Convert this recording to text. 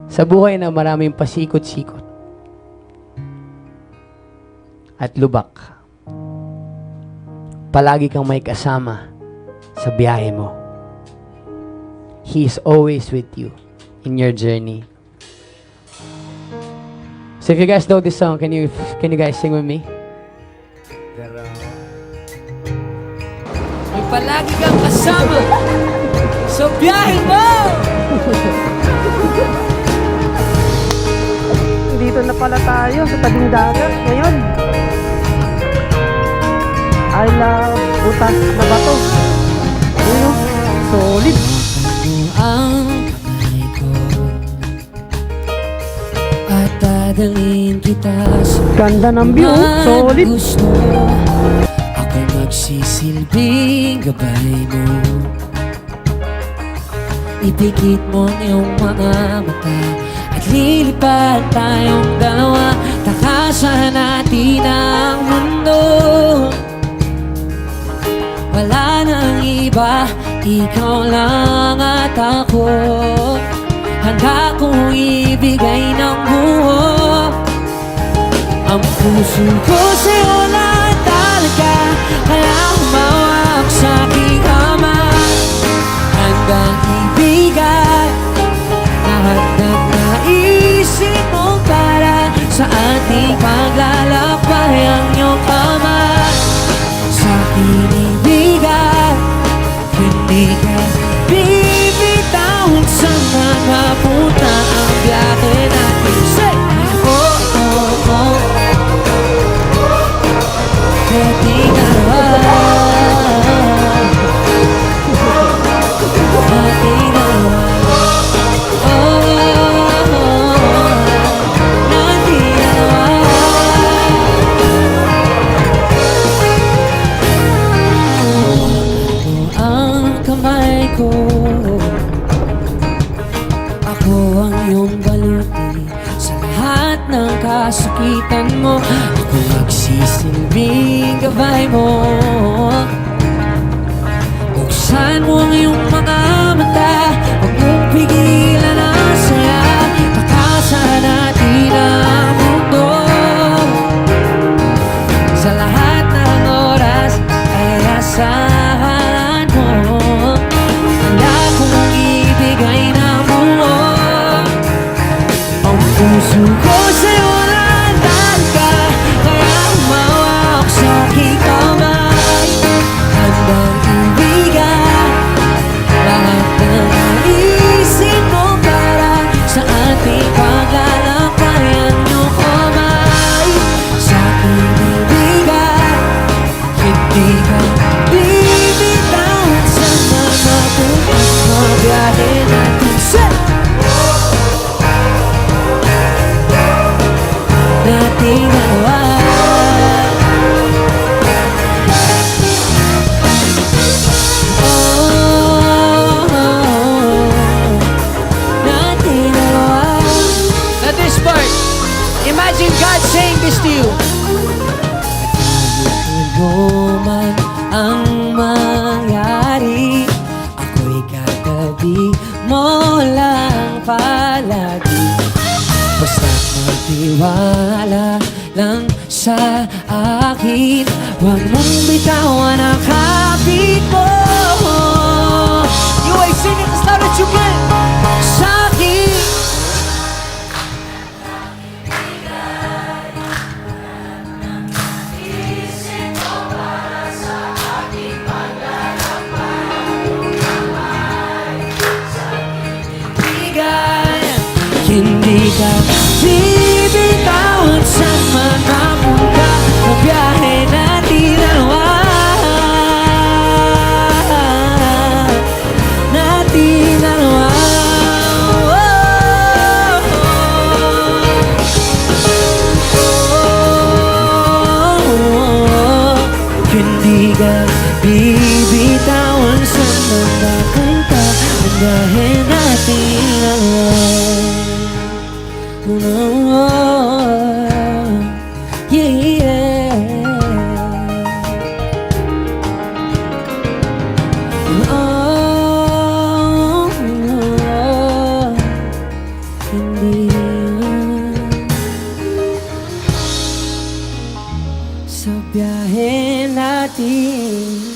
Sa buhay na maraming pasikot-sikot at lubak, palagi kang may kasama sa biyahe mo. He is always with you in your journey. So if you guys know this song, can you guys sing with me? May palagi kang kasama sa biyahe mo! Dito na pala tayo sa tabing dagat ngayon. I love butas na bato. Ano? Solid. Ang kamay ko at dadalhin kita sa Ganda ng view. Solid. gusto. Ako magsisilbing gabay mo. Ipikit mo ang iyong mga mata at lilipad tayong dalawa. Takasan natin ang mundo. Wala nang iba, ikaw lang at ako. Handa kong ibigay ng buo ang puso ko sa'yo na talaga. Kaya humawak sa aking kamay. Hanggang ibigay lahat ng naisip mo para sa ating paglalakbay. Ang iyong kamay sa akin ibigay. Hindi ka bibitawin sa mga punta ang biyahe natin. Say! Oh, oh, oh. Pwede ka naman. Pwede naman. Oh, oh, oh. Pwede naman. Ang kamay ko, ako ang iyong baluti sa lahat ng kasakitan mo. Ako magsisilbing gabay mo. Buksan mo ang iyong mga mata, huwag mong pigilan ang saya. Takasan natin ang mundo. Sa lahat ng oras ay asahan mo. Handa kong ibigay na buo ang puso ko sa'yo na talaga. Kaya humawak sa aking kamay. Handang ibigay lahat ng naisip mo para sa ating paglalakbay. Ang iyong kamay sa aking ibigay. Hindi ka bibitawin sa mga tukas na biyahe natin. Nating dalawa. Oh, nating dalawa. Now this part, imagine God saying this to you. Ano man ang mangyari, ako'y katabi mo lang palagi. Basta magtiwala lang sa akin, huwag mong bitawan ang kapit mo. You always sing it as loud as you can. Sa akin hindi ka bibitawin sa mga punta na biyahe natin dalawa. Natin dalawa. Hindi ka bibitawin sa mga punta na biyahe natin dalawa. maintindihan sa biyahe natin.